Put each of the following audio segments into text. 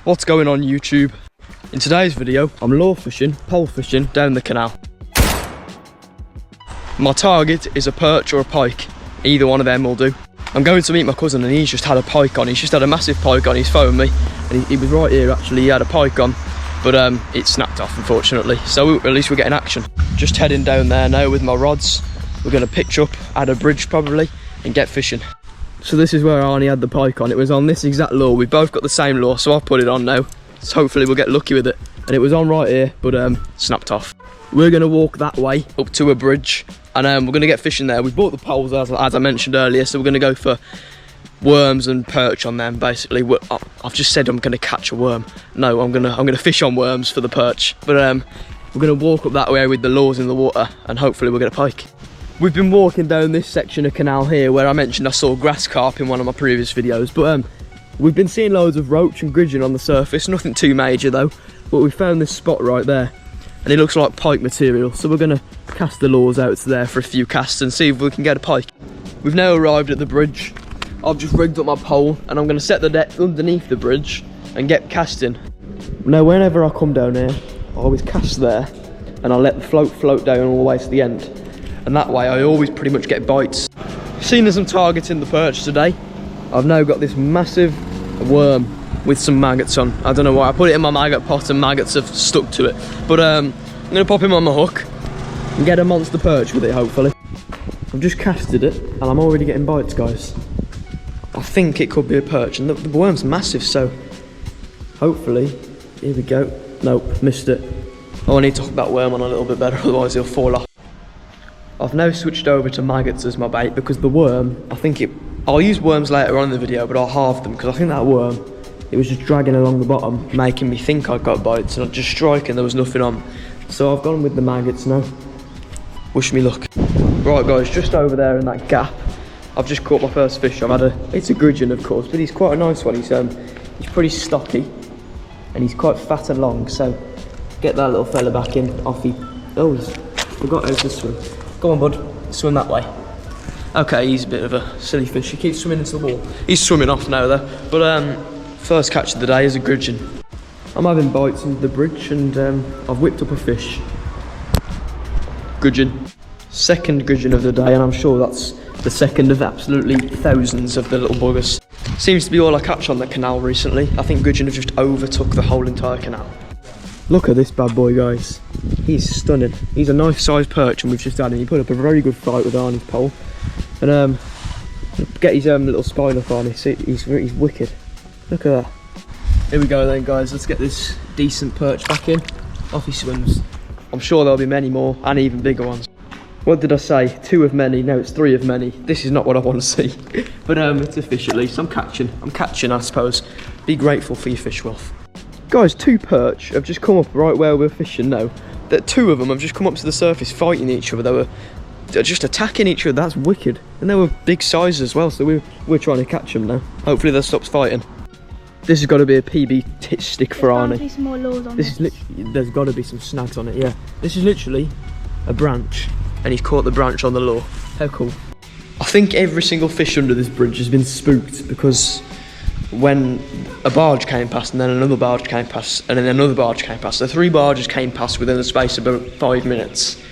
What's going on YouTube? In today's video, I'm lure fishing, pole fishing down the canal. My target is a perch or a pike. Either one of them will do. I'm going to meet my cousin and he's just had a pike on. He's just had a massive pike on. He's phoned me and he was right here actually. He had a pike on, but it snapped off unfortunately. So at least we're getting action. Just heading down there now with my rods. We're going to pitch up, add a bridge probably, and get fishing. So this is where Arnie had the pike on. It was on this exact lure. We both got the same lure, so I've put it on now. So hopefully we'll get lucky with it. And it was on right here, but snapped off. We're gonna walk that way up to a bridge, and we're gonna get fishing there. We bought the poles as I mentioned earlier, so we're gonna go for worms and perch on them. Basically, I've just said I'm gonna catch a worm. No, I'm gonna fish on worms for the perch. But we're gonna walk up that way with the lures in the water, and hopefully we'll get a pike. We've been walking down this section of canal here where I mentioned I saw grass carp in one of my previous videos, but we've been seeing loads of roach and gudgeon on the surface, nothing too major though, but we found this spot right there and it looks like pike material, so we're going to cast the lures out to there for a few casts and see if we can get a pike. We've now arrived at the bridge. I've just rigged up my pole and I'm going to set the net underneath the bridge and get casting. Now whenever I come down here, I always cast there and I'll let the float down all the way to the end. And that way I always pretty much get bites. Seeing as I'm targeting the perch today, I've now got this massive worm with some maggots on. I don't know why, I put it in my maggot pot and maggots have stuck to it. But I'm gonna pop him on my hook and get a monster perch with it hopefully. I've just casted it and I'm already getting bites, guys. I think it could be a perch and the worm's massive, so hopefully, here we go. Nope, missed it. Oh, I need to hook that worm on a little bit better, otherwise he'll fall off. I've now switched over to maggots as my bait because the worm, I'll use worms later on in the video, but I'll halve them because I think that worm, it was just dragging along the bottom, making me think I got bites, and I'd just strike and there was nothing on. So I've gone with the maggots now. Wish me luck. Right guys, just over there in that gap, I've just caught my first fish. It's a gudgeon of course, but he's quite a nice one. He's pretty stocky and he's quite fat and long, so get that little fella back in, off he, oh, he's forgot how to swim. Go on bud, swim that way. Okay, he's a bit of a silly fish. He keeps swimming into the wall. He's swimming off now though. But first catch of the day is a gudgeon. I'm having bites into the bridge and I've whipped up a fish. Gudgeon. Second gudgeon of the day, and I'm sure that's the second of absolutely thousands of the little buggers. Seems to be all I catch on the canal recently. I think gudgeon have just overtook the whole entire canal. Look at this bad boy, guys. He's stunning. He's a nice sized perch and we've just had him. He put up a very good fight with Arnie's pole. And get his little spine up on. He's wicked. Look at that. Here we go then, guys. Let's get this decent perch back in. Off he swims. I'm sure there'll be many more and even bigger ones. What did I say? 2 of many. No, it's 3 of many. This is not what I want to see. But it's a fish at least. I'm catching, I suppose. Be grateful for your fish wealth. Guys, 2 perch have just come up right where we're fishing now. That 2 of them have just come up to the surface fighting each other. They're just attacking each other. That's wicked. And they were big sizes as well, so we're trying to catch them now. Hopefully they'll stop fighting. This has got to be a PB stick for Arnie. Be some more lures on this is literally, there's got to be some snags on it, yeah. This is literally a branch, and he's caught the branch on the lure. How cool. I think every single fish under this bridge has been spooked because when a barge came past and then another barge came past and then another barge came past. The 3 barges came past within the space of about 5 minutes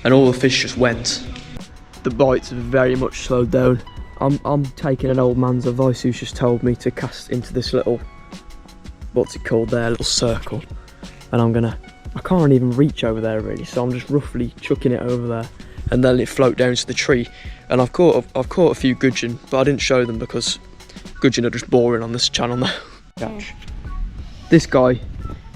and all the fish just went. The bites have very much slowed down. I'm taking an old man's advice who's just told me to cast into this little, what's it called there, little circle. And I can't even reach over there really, so I'm just roughly chucking it over there and then it float down to the tree. And I've caught a few gudgeon, but I didn't show them because gudgeon are just boring on this channel now. Catch. This guy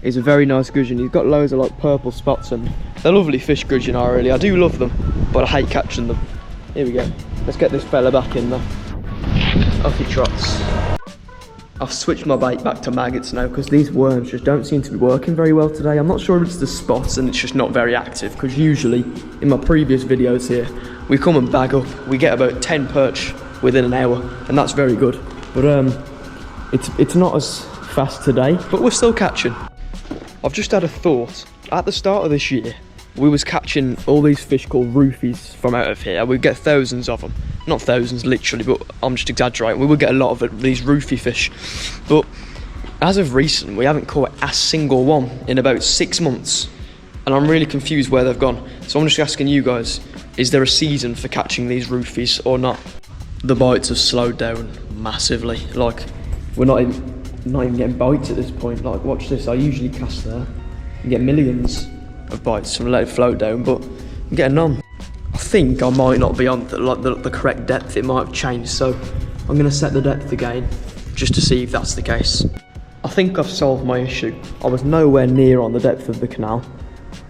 is a very nice gudgeon. He's got loads of like purple spots and they're lovely fish, gudgeon are really. I do love them, but I hate catching them. Here we go. Let's get this fella back in there. Off he trots. I've switched my bait back to maggots now because these worms just don't seem to be working very well today. I'm not sure if it's the spot and it's just not very active because usually in my previous videos here, we come and bag up. We get about 10 perch within an hour and that's very good. But it's not as fast today, but we're still catching. I've just had a thought. At the start of this year, we was catching all these fish called roofies from out of here. We'd get thousands of them. Not thousands literally, but I'm just exaggerating. We would get a lot of these roofie fish. But As of recent, we haven't caught a single one in about 6 months, and I'm really confused where they've gone. So I'm just asking you guys, is there a season for catching these roofies or not? The bites have slowed down massively. Like, we're not even getting bites at this point. Like, watch this, I usually cast there and get millions of bites and let it float down, but I'm getting none. I think I might not be on the correct depth. It might have changed, so I'm gonna set the depth again just to see if that's the case. I think I've solved my issue. I was nowhere near on the depth of the canal,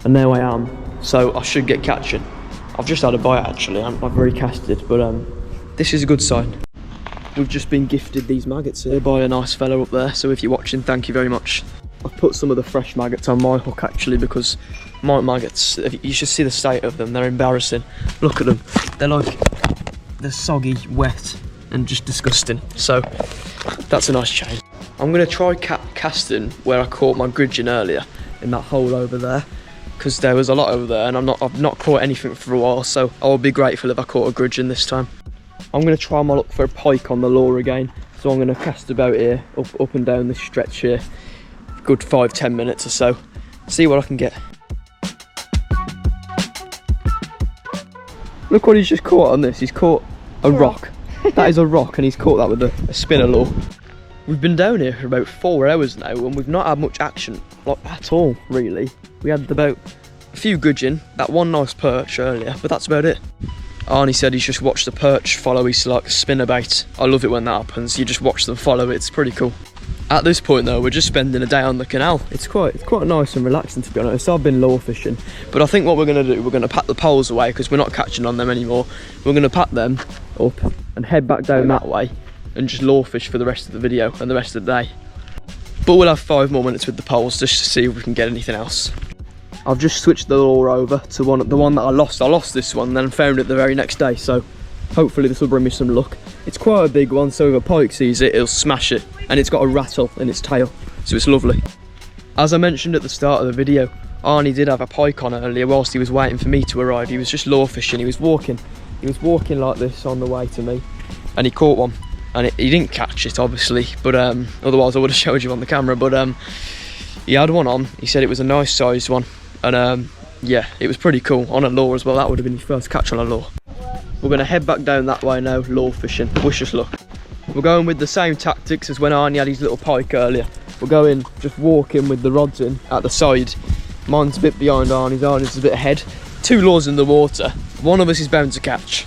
and now I am, so I should get catching. I've just had a bite actually, I've already casted, but this is a good sign. We've just been gifted these maggots here by a nice fella up there, so if you're watching, thank you very much. I've put some of the fresh maggots on my hook actually, because my maggots, you should see the state of them, they're embarrassing. Look at them, they're soggy, wet, and just disgusting, so that's a nice change. I'm going to try casting where I caught my gudgeon earlier, in that hole over there, because there was a lot over there and I've not caught anything for a while, so I would be grateful if I caught a gudgeon this time. I'm going to try my luck for a pike on the lure again, so I'm going to cast about here, up and down this stretch here, good 5-10 minutes or so, see what I can get. Look what he's just caught on this, he's caught a rock. That is a rock, and he's caught that with a spinner lure. We've been down here for about 4 hours now, and we've not had much action, like at all, really. We had about a few gudgeon, that one nice perch earlier, but that's about it. Arnie said he's just watched the perch follow his like spinner bait. I love it when that happens, you just watch them follow it, it's pretty cool. At this point though, we're just spending a day on the canal. It's quite nice and relaxing, to be honest. I've been lure fishing, but I think what we're going to do, we're going to pack the poles away because we're not catching on them anymore. We're going to pack them up and head back down that way and just lure fish for the rest of the video and the rest of the day. But we'll have 5 more minutes with the poles just to see if we can get anything else. I've just switched the lure over to the one that I lost. I lost this one, then found it the very next day, so hopefully this will bring me some luck. It's quite a big one, so if a pike sees it, it'll smash it, and it's got a rattle in its tail, so it's lovely. As I mentioned at the start of the video, Arnie did have a pike on earlier whilst he was waiting for me to arrive. He was just lure fishing, he was walking like this on the way to me, and he caught one. And he didn't catch it obviously, but otherwise I would have showed you on the camera, but he had one on. He said it was a nice sized one, and yeah, it was pretty cool on a lure as well. That would have been his first catch on a lure. We're going to head back down that way now, lure fishing. Wish us luck. We're going with the same tactics as when Arnie had his little pike earlier. We're going just walking with the rods in at the side. Mine's a bit behind Arnie's a bit ahead. 2 lures in the water, one of us is bound to catch.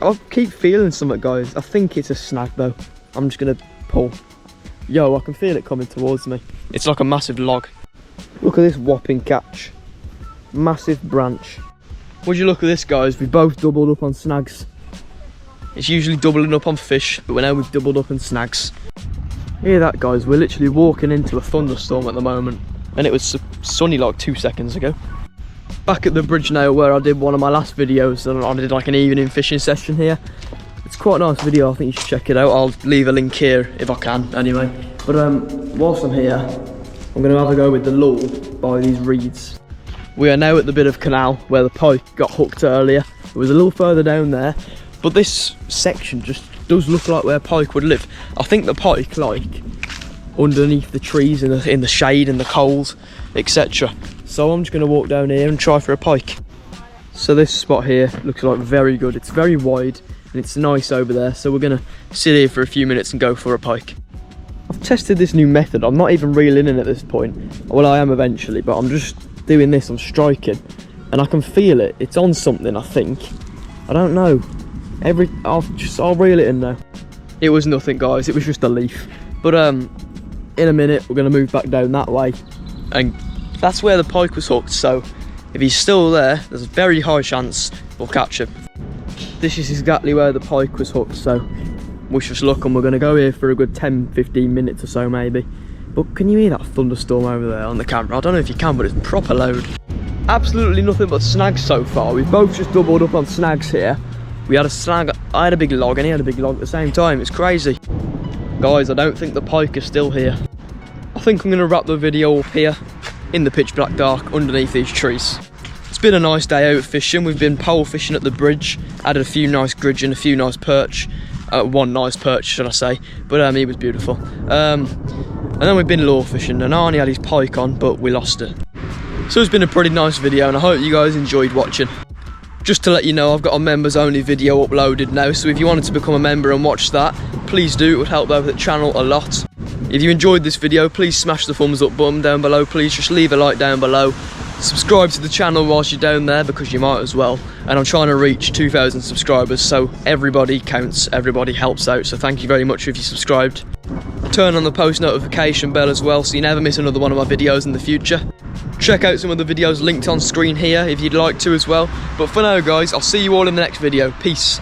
I keep feeling something, guys. I think it's a snag though. I'm just gonna pull. Yo, I can feel it coming towards me. It's like a massive log. Look at this whopping catch. Massive branch. Would you look at this, guys? We both doubled up on snags. It's usually doubling up on fish, but now we've doubled up on snags. Hear that, guys? We're literally walking into a thunderstorm at the moment, and it was sunny like 2 seconds ago. Back at the bridge now where I did one of my last videos, and I did like an evening fishing session here. It's quite a nice video, I think you should check it out. I'll leave a link here if I can anyway. But whilst I'm here, I'm going to have a go with the lure by these reeds. We are now at the bit of canal where the pike got hooked earlier. It was a little further down there, but this section just does look like where pike would live. I think the pike like underneath the trees in the shade and the cold, etc. So I'm just going to walk down here and try for a pike. So this spot here looks like very good. It's very wide and it's nice over there. So we're going to sit here for a few minutes and go for a pike. I've tested this new method. I'm not even reeling in at this point. Well, I am eventually, but I'm just doing this. I'm striking and I can feel it. It's on something, I think. I don't know. I'll reel it in now. It was nothing, guys. It was just a leaf. But in a minute, we're going to move back down that way, and that's where the pike was hooked, so if he's still there, there's a very high chance we'll catch him. This is exactly where the pike was hooked, so wish us luck, and we're going to go here for a good 10-15 minutes or so maybe. But can you hear that thunderstorm over there on the camera? I don't know if you can, but it's proper loud. Absolutely nothing but snags so far. We've both just doubled up on snags here. We had a snag, I had a big log and he had a big log at the same time. It's crazy. Guys, I don't think the pike is still here. I think I'm going to wrap the video up here in the pitch black dark underneath these trees. It's been a nice day out fishing. We've been pole fishing at the bridge, added a few nice gudgeon, a few nice perch, one nice perch should I say, but he was beautiful. And then we've been lure fishing, and Arnie had his pike on, but we lost it. So it's been a pretty nice video, and I hope you guys enjoyed watching. Just to let you know, I've got a members only video uploaded now, so if you wanted to become a member and watch that, please do. It would help out the channel a lot. If you enjoyed this video, please smash the thumbs up button down below. Please just leave a like down below. Subscribe to the channel whilst you're down there, because you might as well. And I'm trying to reach 2,000 subscribers, so everybody counts, everybody helps out. So thank you very much if you subscribed. Turn on the post notification bell as well, so you never miss another one of my videos in the future. Check out some of the videos linked on screen here if you'd like to as well. But for now guys, I'll see you all in the next video. Peace.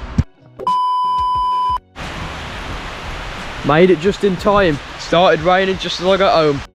Made it just in time. Started raining just as I got home.